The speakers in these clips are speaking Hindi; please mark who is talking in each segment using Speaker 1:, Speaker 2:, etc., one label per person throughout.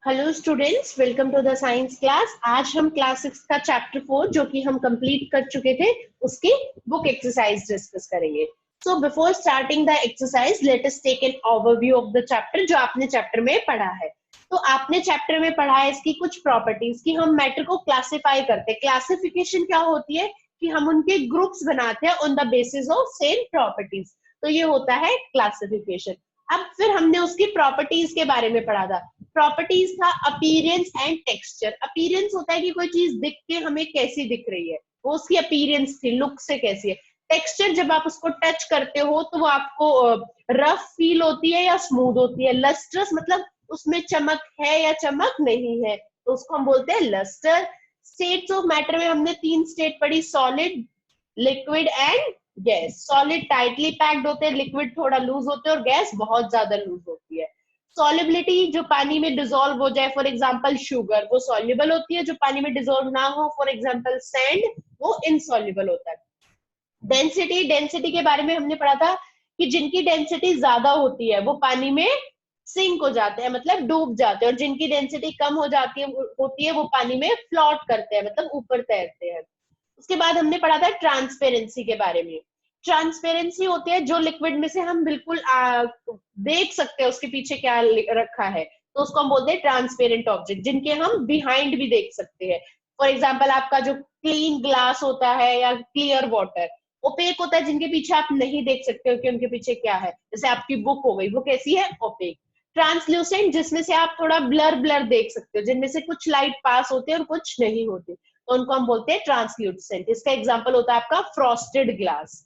Speaker 1: Hello students, welcome to the science class. आज हम क्लास 6 का चैप्टर 4 जो कि हम कंप्लीट कर चुके थे उसकी बुक एक्सरसाइज डिस्कस करेंगे। So before starting the exercise let us take an overview of the chapter जो आपने चैप्टर में पढ़ा है। तो आपने चैप्टर में पढ़ा है इसकी कुछ प्रॉपर्टीज की हम मैटर को क्लासिफाई करते हैं। क्लासिफिकेशन क्या होती है कि हम उनके ग्रुप्स बनाते हैं on the basis of same properties. तो ये होता है क्लासिफिकेशन। अब फिर हमने उसकी प्रॉपर्टीज के बारे में पढ़ा था। प्रॉपर्टीज था अपीयरेंस एंड टेक्सचर। अपीयरेंस होता है कि कोई चीज दिख के हमें कैसी दिख रही है, वो उसकी अपीयरेंस थी, लुक से कैसी है। टेक्सचर जब आप उसको टच करते हो तो वो आपको रफ फील होती है या स्मूथ होती है। लस्ट्रस मतलब उसमें चमक है या चमक नहीं है, तो उसको हम बोलते हैं लस्टर। स्टेट्स ऑफ मैटर में हमने 3 स्टेट पढ़ी, solid, liquid and gas. Solid tightly packed होते हैं, लिक्विड थोड़ा लूज होते हैं और गैस बहुत ज्यादा लूज होती है। सॉलिबिलिटी जो पानी में डिसॉल्व हो जाए, फॉर एग्जांपल शुगर, वो सॉल्युबल होती है। जो पानी में डिसॉल्व ना हो, फॉर एग्जांपल सैंड, वो इनसॉल्युबल होता है। डेंसिटी, डेंसिटी के बारे में हमने पढ़ा था कि जिनकी डेंसिटी ज्यादा होती है वो पानी में सिंक हो जाते हैं, मतलब डूब जाते हैं, और जिनकी डेंसिटी कम हो जाती है होती है वो पानी में फ्लोट करते हैं, मतलब ऊपर तैरते हैं। उसके बाद हमने पढ़ा था ट्रांसपेरेंसी के बारे में। ट्रांसपेरेंसी होती है जो लिक्विड में से हम बिल्कुल देख सकते हैं उसके पीछे क्या रखा है, तो उसको हम बोलते हैं ट्रांसपेरेंट ऑब्जेक्ट, जिनके हम बिहाइंड भी देख सकते हैं। फॉर एग्जाम्पल आपका जो क्लीन ग्लास होता है या क्लियर वाटर। ओपेक होता है जिनके पीछे आप नहीं देख सकते हो कि उनके पीछे क्या है, जैसे आपकी बुक हो गई, वो कैसी है, ओपेक। ट्रांसल्यूसेंट जिसमें से आप थोड़ा ब्लर ब्लर देख सकते हो, जिनमें से कुछ लाइट पास होती है और कुछ नहीं होती, तो उनको हम बोलते हैं ट्रांसल्यूसेंट। इसका एग्जांपल होता है आपका फ्रॉस्टेड ग्लास।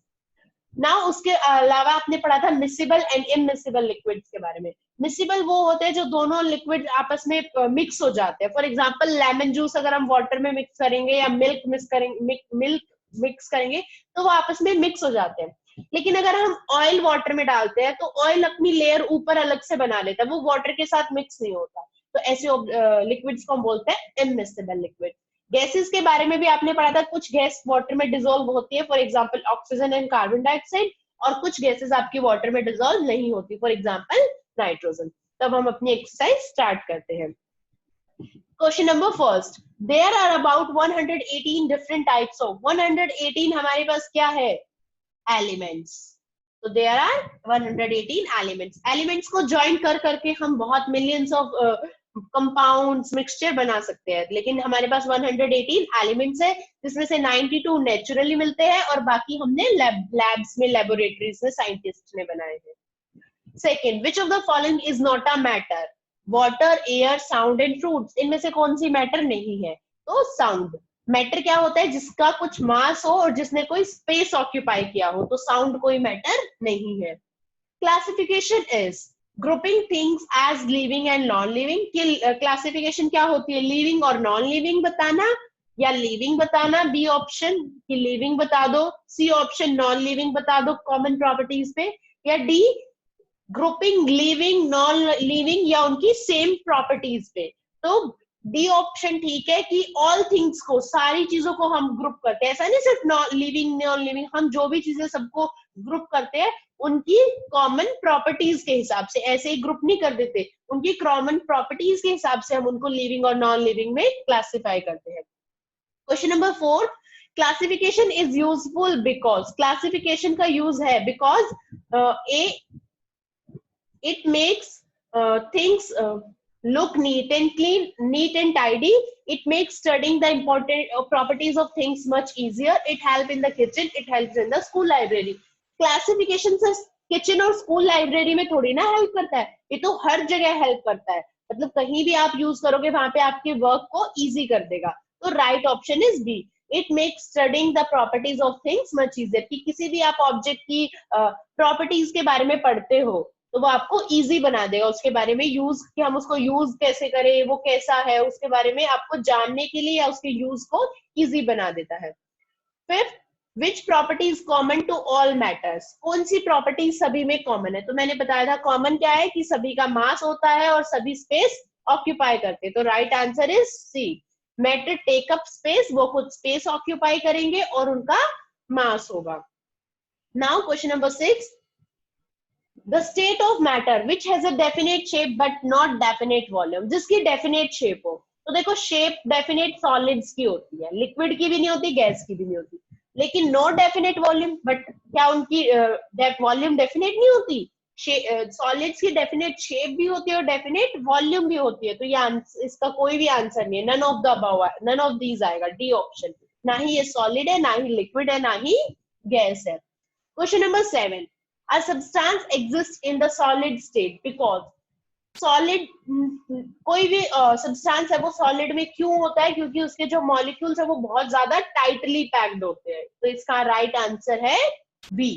Speaker 1: ना उसके अलावा आपने पढ़ा था मिसिबल एंड इमिसिबल लिक्विड्स के बारे में। मिसिबल वो होते हैं जो दोनों लिक्विड आपस में मिक्स हो जाते हैं। फॉर एग्जांपल लेमन जूस अगर हम वाटर में मिक्स करेंगे या मिल्क मिक्स करेंगे, मिल्क मिक्स करेंगे तो वो आपस में मिक्स हो जाते हैं। लेकिन अगर हम ऑयल वाटर में डालते हैं तो ऑयल अपनी लेयर ऊपर अलग से बना लेता है, वो वाटर के साथ मिक्स नहीं होता। तो ऐसे लिक्विड्स को हम बोलते हैं इमिसिबल लिक्विड। गैसेस के बारे में भी आपने पढ़ा था, कुछ गैस वाटर में डिसॉल्व होती है, for example oxygen and carbon dioxide, और कुछ गैसेस आपकी वाटर में डिसॉल्व नहीं होती, फॉर एग्जांपल नाइट्रोजन। तब हम अपनी एक्सरसाइज स्टार्ट करते हैं। Question number first, there are about 118 different types of, 118 हमारे पास क्या है, एलिमेंट्स। तो देयर आर 118 एलिमेंट्स। एलिमेंट्स को ज्वाइन कर करके हम बहुत मिलियंस ऑफ कंपाउंड्स मिक्सचर बना सकते हैं, लेकिन हमारे पास 118 एलिमेंट्स है, जिसमें से 92 नेचुरली मिलते हैं और बाकी हमने लैब्स में, लेबोरेटरीज में साइंटिस्ट ने बनाए हैं। Second, which of the following is not a matter, water, air, sound and fruits. इनमें से कौन सी मैटर नहीं है, तो साउंड। मैटर क्या होता है, जिसका कुछ मास हो और जिसने कोई स्पेस ऑक्यूपाई किया हो, तो साउंड कोई मैटर नहीं है। Classification is grouping things as living and non living. की क्लासिफिकेशन क्या होती है, लिविंग और नॉन लिविंग बताना या लिविंग बताना, बी ऑप्शन की लिविंग बता दो, सी ऑप्शन नॉन लिविंग बता दो कॉमन प्रॉपर्टीज पे, या D grouping living non living या उनकी सेम प्रॉपर्टीज पे। तो डी ऑप्शन ठीक है कि ऑल थिंग्स को, सारी चीजों को हम ग्रुप करते हैं। ऐसा नहीं सिर्फ नॉन लिविंग नॉन लिविंग, हम जो भी चीजें सबको ग्रुप करते हैं उनकी कॉमन प्रॉपर्टीज के हिसाब से, ऐसे ही ग्रुप नहीं कर देते, उनकी कॉमन प्रॉपर्टीज के हिसाब से हम उनको लिविंग और नॉन लिविंग में क्लासिफाई करते हैं। Question number 4, classification is useful because. Classification का यूज है because it makes things look neat and clean, neat and tidy. It makes studying the important properties of things much easier. It helps in the kitchen, it helps in the school library. Classification से किचन और स्कूल लाइब्रेरी में थोड़ी ना हेल्प करता है, ये तो हर जगह हेल्प करता है, मतलब कहीं भी आप यूज करोगे वहां पे आपके वर्क को इजी कर देगा। तो right option is B, it makes studying the properties of things much easier. कि किसी भी आप ऑब्जेक्ट की प्रॉपर्टीज के बारे में पढ़ते हो तो वो आपको इजी बना देगा, उसके बारे में यूज, कि हम उसको यूज कैसे करें, वो कैसा है, उसके बारे में आपको जानने के लिए या उसके यूज को इजी बना देता है। Fifth, which property is common to all matters. कौन सी प्रॉपर्टी सभी में कॉमन है, तो मैंने बताया था कॉमन क्या है कि सभी का मास होता है और सभी स्पेस ऑक्यूपाई करते हैं। तो right answer is C, matter take up space, वो खुद स्पेस ऑक्यूपाई करेंगे और उनका मास होगा। Now question number 6, the state of matter which has a definite shape but not definite volume, जिसकी डेफिनेट शेप हो। तो देखो शेप डेफिनेट सॉलिड्स की होती है, लिक्विड की भी नहीं होती, गैस की भी नहीं होती, लेकिन नो डेफिनेट वॉल्यूम। बट क्या उनकी वॉल्यूम डेफिनेट नहीं होती? सॉलिड्स की डेफिनेट शेप भी होती है और डेफिनेट वॉल्यूम भी होती है। तो ये इसका कोई भी आंसर नहीं है, none of the above, none of these आएगा, डी ऑप्शन। ना ही ये सॉलिड है, ना ही लिक्विड है, ना ही गैस है। Question number 7, a substance exists in the solid state because solid, कोई भी सब्सटेंस है वो सॉलिड में क्यों होता है? क्योंकि उसके जो मॉलिक्यूल्स है वो बहुत ज्यादा टाइटली पैक्ड होते हैं। तो इसका राइट आंसर है B.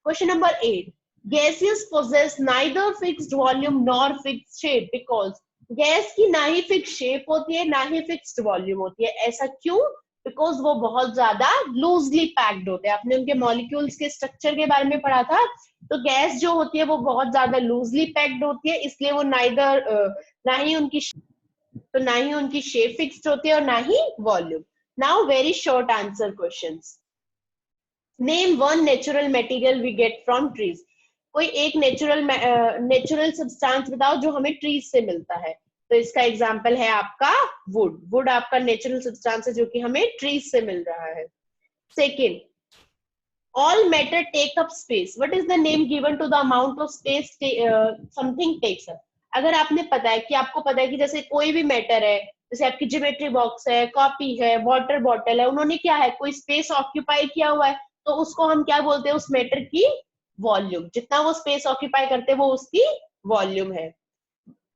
Speaker 1: Question number 8, gases possess neither fixed volume nor fixed shape because gas की ना ही फिक्स शेप होती है ना ही फिक्स्ड वॉल्यूम होती है। ऐसा क्यों? बिकॉज वो बहुत ज्यादा लूजली पैक्ड होते हैं। आपने उनके मॉलिक्यूल्स के स्ट्रक्चर के बारे में पढ़ा था। तो गैस जो होती है वो बहुत ज्यादा लूजली पैक्ड होती है, इसलिए वो ना ही उनकी शेप फिक्स्ड होती है और ना ही volume. Now very short answer questions. Name one natural material we get from trees. कोई एक नेचुरल सब्सटेंस बताओ जो हमें ट्रीज से मिलता है। तो इसका एग्जांपल है आपका वुड। वुड आपका नेचुरल सब्सटेंस है जो कि हमें ट्रीज से मिल रहा है। Second, all matter take up space. What is the name given to the amount of space something takes up? अगर आपने पता है कि आपको पता है कि जैसे कोई भी मैटर है, जैसे आपकी ज्योमेट्री बॉक्स है, कॉपी है, वाटर बॉटल है, उन्होंने क्या है, कोई स्पेस ऑक्यूपाई किया हुआ है, तो उसको हम क्या बोलते हैं? उस मैटर की वॉल्यूम। जितना वो स्पेस ऑक्यूपाई करते हैं वो उसकी वॉल्यूम है।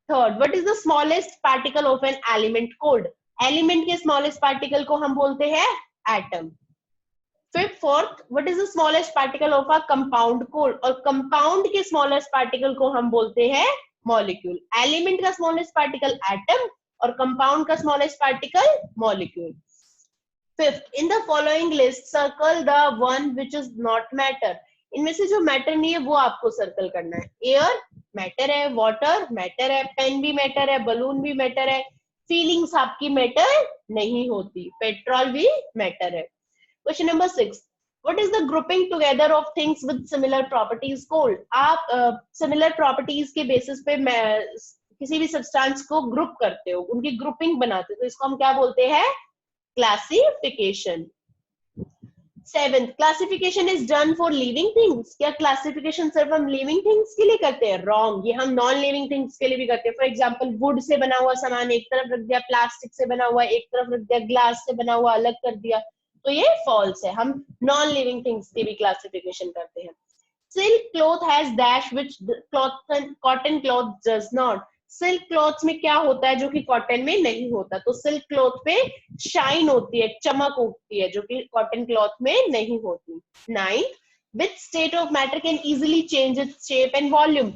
Speaker 1: Third, what is the smallest particle of an element cold? Element के स्मॉलेस्ट पार्टिकल को हम बोलते हैं atom. Fifth, fourth, what is the smallest particle of a compound cold? और कंपाउंड के स्मॉलेस्ट पार्टिकल को हम बोलते हैं मॉलिक्यूल। एलिमेंट का स्मॉलेस्ट पार्टिकल एटम और कंपाउंड का smallest particle molecule. Fifth, in the following list circle the one which is not matter. इनमें से जो मैटर नहीं है वो आपको सर्कल करना है। एयर मैटर है, वाटर मैटर है, पेन भी मैटर है, बलून भी मैटर है, फीलिंग्स आपकी मैटर नहीं होती, पेट्रोल भी मैटर है। Question number 6, what is the grouping together of things with similar properties cold? आप सिमिलर प्रॉपर्टीज के बेसिस पे किसी भी सब्सटेंस को ग्रुप करते हो, उनकी ग्रुपिंग बनाते हो, तो इसको हम क्या बोलते हैं? Classification. Seventh, classification is done for living things. क्या क्लासिफिकेशन सिर्फ हम लिविंग थिंग्स के लिए करते हैं? रॉन्ग, ये हम नॉन लिविंग थिंग्स के लिए भी करते हैं। फॉर एग्जांपल, वुड से बना हुआ सामान एक तरफ रख दिया, प्लास्टिक से बना हुआ एक तरफ रख दिया, ग्लास से बना हुआ अलग कर दिया, तो ये फॉल्स है। हम नॉन लिविंग थिंग्स की भी क्लासिफिकेशन करते हैं। Silk cloth has dash which cotton cloth does not. Silk cloth में क्या होता है जो कि कॉटन में नहीं होता? तो सिल्क क्लॉथ पे शाइन होती है, चमक उठती है, जो कि कॉटन क्लॉथ में नहीं होती। 9th, which state of matter can easily change its shape and volume?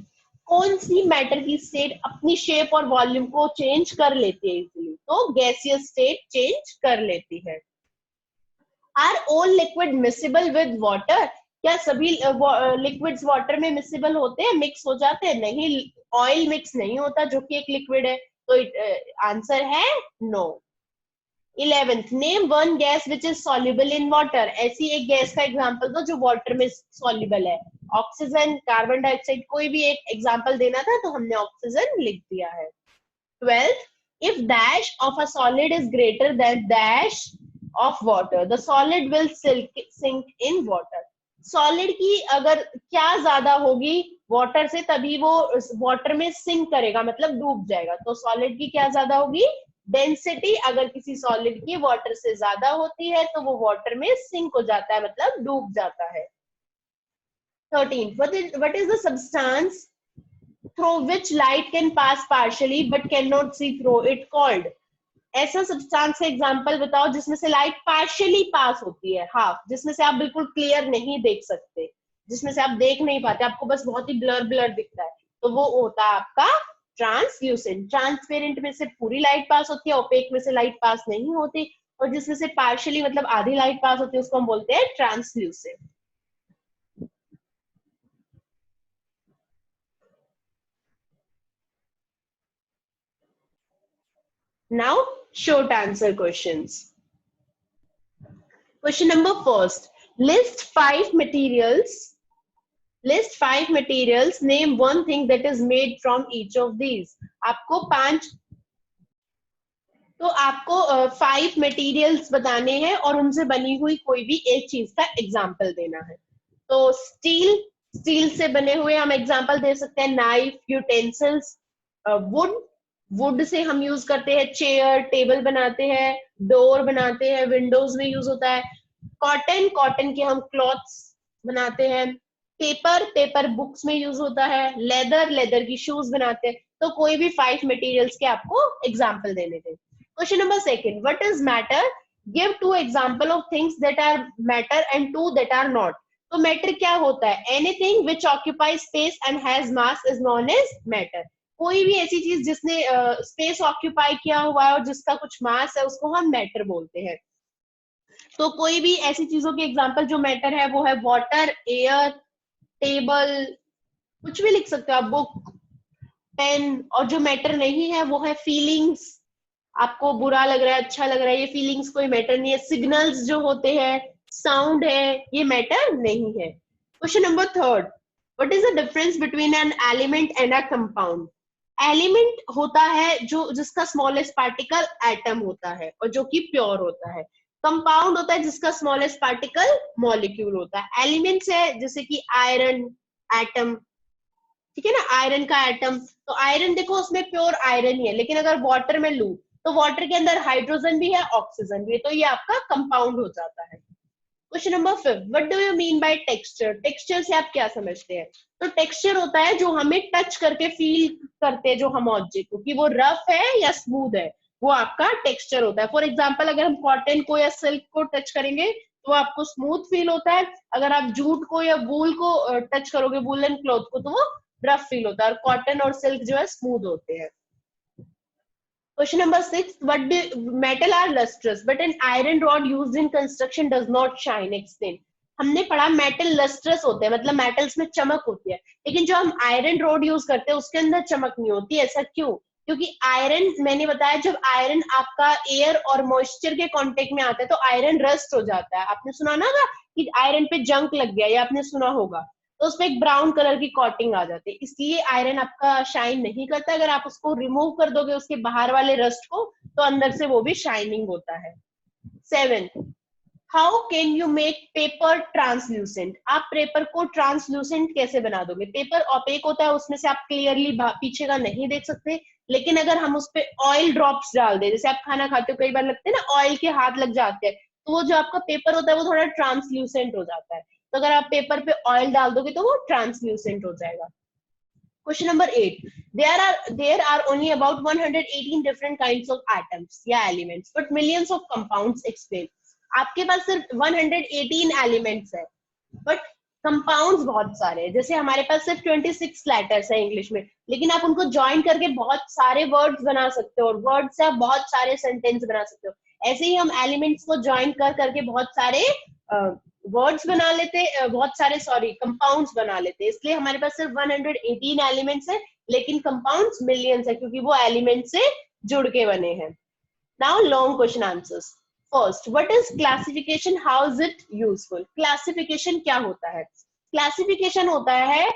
Speaker 1: कौन सी मैटर की स्टेट अपनी शेप और वॉल्यूम को चेंज कर लेती है इजीली? तो गैसियस स्टेट चेंज कर लेती है। Are all liquid miscible with water? क्या सभी लिक्विड्स वाटर में मिसिबल होते हैं, मिक्स हो जाते हैं? नहीं, ऑयल मिक्स नहीं होता जो कि एक लिक्विड है, तो आंसर है no. 11th, name one gas which is soluble in water. ऐसी एक गैस का एग्जांपल दो जो वाटर में सॉल्युबल है। ऑक्सीजन, कार्बन डाइऑक्साइड, कोई भी एक एग्जांपल देना था तो हमने ऑक्सीजन लिख दिया है। 12th, if dash of a solid is greater than dash of water, the solid will sink in water. Solid की अगर क्या ज्यादा होगी वाटर से, तभी वो वाटर में सिंक करेगा, मतलब डूब जाएगा। तो सॉलिड की क्या ज्यादा होगी? डेंसिटी। अगर किसी सॉलिड की वाटर से ज्यादा होती है तो वो वाटर में सिंक हो जाता है, मतलब डूब जाता है। 13, what is the substance through which light can pass partially but cannot see through it called? ऐसा सब्सटेंस का एग्जांपल बताओ जिसमें से लाइट पार्शियली पास होती है, हाफ, जिसमें से आप बिल्कुल क्लियर नहीं देख सकते, जिसमें से आप देख नहीं पाते, आपको बस बहुत ही ब्लर ब्लर दिखता है, तो वो होता है आपका ट्रांसल्यूसेंट। ट्रांसपेरेंट में से पूरी लाइट पास होती है, ओपेक में से लाइट पास नहीं होती, और जिसमें से पार्शियली मतलब आधी लाइट पास होती है उसको हम बोलते हैं translucent. Now, short answer questions. Question number first. List 5 materials list 5 materials, name one thing that is made from each of these. आपको 5 मटेरियल्स बताने हैं और उनसे बनी हुई कोई भी एक चीज का एग्जाम्पल देना है। तो स्टील से बने हुए हम एग्जाम्पल दे सकते हैं, नाइफ, यूटेंसिल्स। वुड से हम यूज करते हैं, चेयर, टेबल बनाते हैं, डोर बनाते हैं, विंडोज में यूज होता है। कॉटन के हम क्लॉथ्स बनाते हैं। पेपर बुक्स में यूज होता है। लेदर की शूज बनाते हैं। तो कोई भी 5 मटेरियल्स के आपको एग्जाम्पल देने थे। Question number second, what is matter? Give 2 example of things that are matter and 2 that are not. तो मैटर क्या होता है? Anything which occupy space and has mass is known as matter. कोई भी ऐसी चीज जिसने स्पेस ऑक्यूपाई किया हुआ है और जिसका कुछ मास है, उसको हम मैटर बोलते हैं। तो कोई भी ऐसी चीजों के एग्जाम्पल जो मैटर है वो है वाटर, एयर, टेबल, कुछ भी लिख सकते हो आप, बुक, पेन। और जो मैटर नहीं है वो है फीलिंग्स। आपको बुरा लग रहा है, अच्छा लग रहा है, ये फीलिंग्स कोई मैटर नहीं है। सिग्नल्स जो होते हैं, साउंड है, ये मैटर नहीं है। Question number third, what is the difference between an element and a compound? Element होता है जो जिसका स्मॉलेस्ट पार्टिकल एटम होता है और जो कि प्योर होता है। कंपाउंड होता है जिसका स्मॉलेस्ट पार्टिकल मॉलिक्यूल होता है। एलिमेंट्स है जैसे कि आयरन एटम, ठीक है ना, आयरन का एटम। तो आयरन देखो उसमें प्योर आयरन ही है, लेकिन अगर वाटर में लू तो वाटर के अंदर हाइड्रोजन भी है, ऑक्सीजन भी है, तो ये आपका कंपाउंड हो जाता है। Question number 5, what do you mean by texture? Texture से आप क्या समझते हैं? तो टेक्सचर होता है जो हमें टच करके फील करते हैं, जो हम ऑब्जेक्ट को, कि वो रफ है या स्मूथ है, वो आपका टेक्सचर होता है। फॉर एग्जाम्पल, अगर हम कॉटन को या सिल्क को टच करेंगे तो आपको स्मूथ फील होता है। अगर आप जूट को या वूल को टच करोगे, वूलन क्लॉथ को, तो वो रफ फील होता है। और कॉटन और सिल्क जो है स्मूथ होते हैं। Question number 6, what do metal are lustrous but an iron rod used in construction does not shine? Explain. हमने पढ़ा मेटल लस्ट्रस होते हैं, मतलब मेटल्स में चमक होती है, लेकिन जो हम आयरन रोड यूज करते हैं उसके अंदर चमक नहीं होती। ऐसा क्यों? क्योंकि आयरन, मैंने बताया, जब आयरन आपका एयर और मॉइस्चर के कांटेक्ट में आता है तो आयरन रस्ट हो जाता है। आपने सुना ना कि आयरन पे जंक लग गया, या आपने सुना होगा, तो उसमें एक ब्राउन कलर की कोटिंग आ जाती है, इसलिए आयरन आपका शाइन नहीं करता। अगर आप उसको रिमूव कर दोगे उसके बाहर वाले रस्ट को, तो अंदर से वो भी शाइनिंग होता है। 7, how can you make paper translucent? आप पेपर को ट्रांसल्यूसेंट कैसे बना दोगे? पेपर ओपेक होता है, उसमें से आप क्लियरली पीछे का नहीं देख सकते, लेकिन अगर हम उस पर ऑयल ड्रॉप्स डाल दे, जैसे आप खाना खाते हो, कई बार लगते हैं ना ऑयल के हाथ लग जाते हैं, तो वो जो आपका पेपर होता है वो थोड़ा ट्रांसल्यूसेंट हो जाता है। तो अगर आप पेपर पे ऑयल डाल दोगे तो वो ट्रांसल्यूसेंट हो जाएगा। Question number 8, there are only about 118 different kinds of atoms या elements but millions of compounds. Explain. आपके पास सिर्फ 118 एलिमेंट्स है बट कंपाउंड्स बहुत सारे हैं। जैसे हमारे पास सिर्फ 26 लेटर्स है इंग्लिश में, लेकिन आप उनको ज्वाइन करके बहुत सारे वर्ड्स बना सकते हो और वर्ड से आप बहुत सारे सेंटेंस बना सकते हो। ऐसे ही हम एलिमेंट्स को ज्वाइन करके बहुत सारे वर्ड्स बना लेते, बहुत सारे कंपाउंड्स बना लेते। इसलिए हमारे पास सिर्फ 118 एलिमेंट्स है, लेकिन कंपाउंड्स मिलियंस है, क्योंकि वो एलिमेंट से जुड़ के बने हैं। Now long question answers. First, what is classification, how is it useful? Classification क्या होता है? क्लासिफिकेशन होता है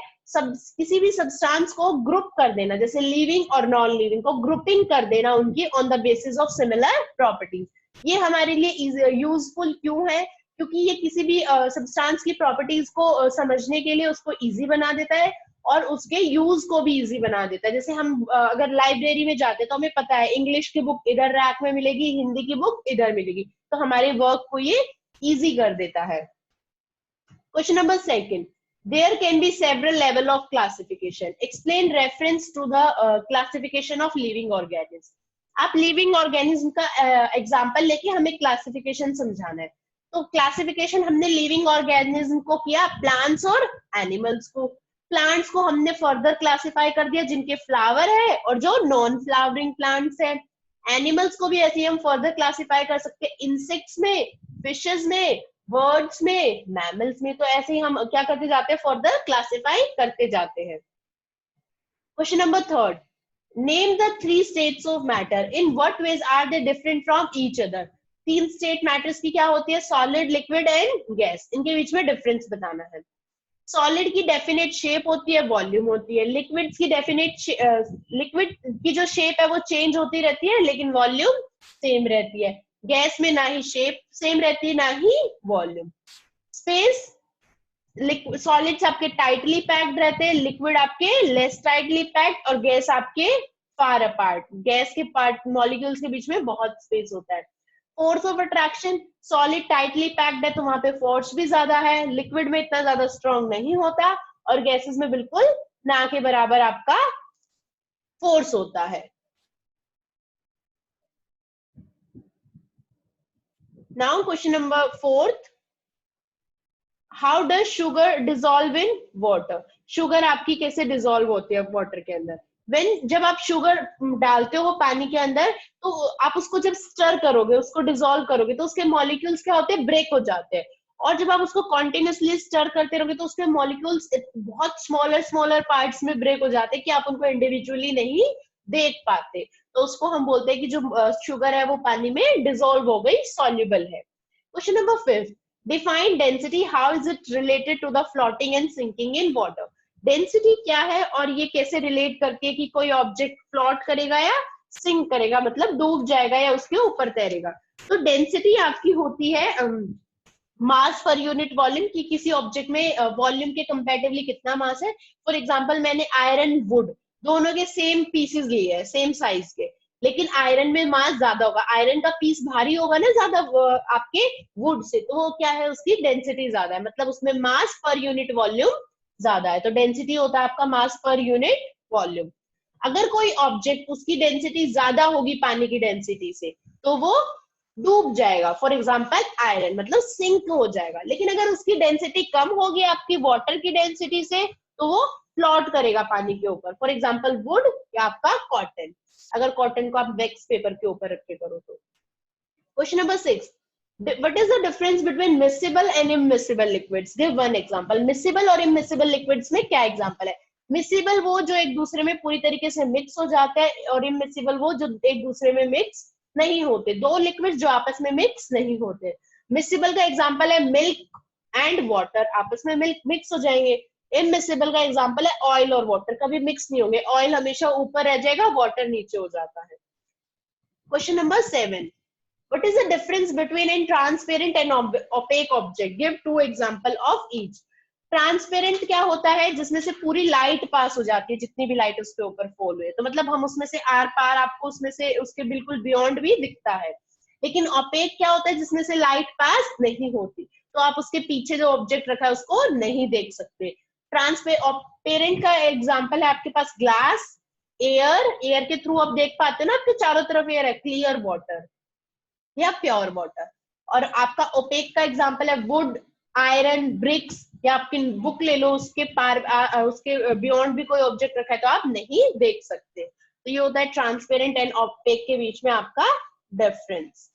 Speaker 1: किसी भी सब्सटेंस को ग्रुप कर देना, जैसे लिविंग और नॉन लिविंग को ग्रुपिंग कर देना उनकी on the basis of similar properties. ये हमारे लिए यूजफुल क्यों है? क्योंकि ये किसी भी सब्सटेंस की प्रॉपर्टीज को समझने के लिए उसको इजी बना देता है और उसके यूज को भी इजी बना देता है। जैसे हम अगर लाइब्रेरी में जाते हैं तो हमें पता है इंग्लिश की बुक इधर रैक में मिलेगी, हिंदी की बुक इधर मिलेगी, तो हमारे वर्क को ये इजी कर देता है। Question number 2, there can be several level of classification. Explain reference to the classification of living organisms. आप लिविंग ऑर्गेनिज्म का एग्जांपल लेके हमें क्लासिफिकेशन समझाना है। तो क्लासिफिकेशन हमने लिविंग ऑर्गेनिज्म को किया, प्लांट्स और एनिमल्स को। प्लांट्स को हमने फर्दर क्लासिफाई कर दिया जिनके फ्लावर है और जो नॉन फ्लावरिंग प्लांट्स है। एनिमल्स को भी ऐसे ही हम फर्दर क्लासिफाई कर सकते हैं, इंसेक्ट्स में, फिशेस में, बर्ड्स में, मैमल्स में। तो ऐसे ही हम क्या करते जाते हैं, फर्दर क्लासिफाई करते जाते हैं। Question number 3, name the 3 states of matter. In what ways are they different from each other? 3 state matters की क्या होती है, सॉलिड, लिक्विड एंड गैस। इनके बीच में डिफरेंस बताना है। सॉलिड की डेफिनेट शेप होती है, वॉल्यूम होती है। लिक्विड्स की डेफिनेट, लिक्विड की जो शेप है वो चेंज होती रहती है लेकिन वॉल्यूम सेम रहती है। गैस में ना ही शेप सेम रहती है ना ही वॉल्यूम। स्पेस, सॉलिड्स आपके टाइटली पैक्ड रहते हैं, लिक्विड आपके लेस टाइटली पैक्ड, और गैस आपके फार अपार्ट। गैस के पार्ट मॉलिक्यूल्स के बीच में बहुत स्पेस होता है। Force of attraction, solid tightly packed है तो वहां पे फोर्स भी ज्यादा है, लिक्विड में इतना ज्यादा स्ट्रॉन्ग नहीं होता, और गैसेस में बिल्कुल ना के बराबर आपका फोर्स होता है। Now question number 4th, how does sugar dissolve in water? Sugar आपकी कैसे डिजोल्व होती है वाटर के अंदर? व्हेन, जब आप शुगर डालते हो पानी के अंदर, तो आप उसको जब स्टर करोगे, उसको डिजोल्व करोगे, तो उसके मॉलिक्यूल्स क्या होते हैं, ब्रेक हो जाते हैं। और जब आप उसको कॉन्टिन्यूसली स्टर करते रहोगे तो उसके मॉलिक्यूल्स बहुत स्मॉलर स्मॉलर पार्ट्स में ब्रेक हो जाते हैं कि आप उनको इंडिविजुअली नहीं देख पाते। तो उसको हम बोलते हैं कि जो शुगर है वो पानी में डिजोल्व हो गई, सॉल्युबल है। Question number 5, define density, how is it related to the floating and sinking in water? Density क्या है और ये कैसे रिलेट करके कि कोई ऑब्जेक्ट फ्लोट करेगा या सिंक करेगा, मतलब डूब जाएगा या उसके ऊपर तैरेगा। तो डेंसिटी आपकी होती है मास पर यूनिट वॉल्यूम, की किसी ऑब्जेक्ट में वॉल्यूम के कंपैरेटिवली कितना मास है। फॉर एग्जांपल मैंने आयरन वुड दोनों के सेम पीसेस लिए हैं, सेम साइज के, लेकिन आयरन में मास ज्यादा होगा, आयरन का पीस भारी होगा ना ज्यादा आपके वुड से, तो वो क्या है, उसकी डेंसिटी ज्यादा है, मतलब उसमें मास पर यूनिट वॉल्यूम ज्यादा है। तो डेंसिटी होता है आपका मास पर यूनिट वॉल्यूम। अगर कोई ऑब्जेक्ट, उसकी डेंसिटी ज्यादा होगी पानी की डेंसिटी से, तो वो डूब जाएगा। फॉर एग्जाम्पल आयरन, मतलब सिंक हो जाएगा। लेकिन अगर उसकी डेंसिटी कम होगी आपकी वाटर की डेंसिटी से, तो वो फ्लोट करेगा पानी के ऊपर। फॉर एग्जाम्पल वुड या आपका कॉटन, अगर कॉटन को आप वैक्स पेपर के ऊपर रख के करो तो। Question number 6, what is the difference between miscible and immiscible liquids? Give one example. miscible और immiscible liquids में क्या एग्जांपल है? miscible वो जो एक दूसरे में पूरी तरीके से मिक्स हो जाता है, और immiscible वो जो एक दूसरे में मिक्स नहीं होते, दो लिक्विड जो आपस में मिक्स नहीं होते। miscible का एग्जांपल है मिल्क एंड वाटर, आपस में मिल्क मिक्स हो जाएंगे। इमिसिबल का एग्जांपल है ऑयल और वाटर, कभी मिक्स नहीं होंगे, ऑयल हमेशा ऊपर रह जाएगा, वाटर नीचे हो जाता है। Question number 7, what is the difference between a transparent and opaque object? Give two example of each. Transparent क्या होता है, जिसमें से पूरी लाइट पास हो जाती है, जितनी भी लाइट उसके ऊपर फॉल हुई है, तो मतलब हम उसमें से आर पार आपको उसमें से उसके बिल्कुल बियॉन्ड भी दिखता है। लेकिन ओपेक क्या होता है, जिसमें से लाइट पास नहीं होती, तो आप उसके पीछे जो ऑब्जेक्ट रखा है उसको नहीं देख सकते। ट्रांसपेरेंट का एग्जाम्पल है आपके पास ग्लास, एयर, एयर के थ्रू आप देख पाते हो ना, आपके चारों तरफ एयर है, क्लियर वाटर या प्योर वाटर। और आपका ओपेक का एग्जांपल है वुड, आयरन, ब्रिक्स, या आपकी बुक ले लो, उसके पार उसके बियॉन्ड भी कोई ऑब्जेक्ट रखा है तो आप नहीं देख सकते। तो ये होता है ट्रांसपेरेंट एंड ओपेक के बीच में आपका डिफरेंस।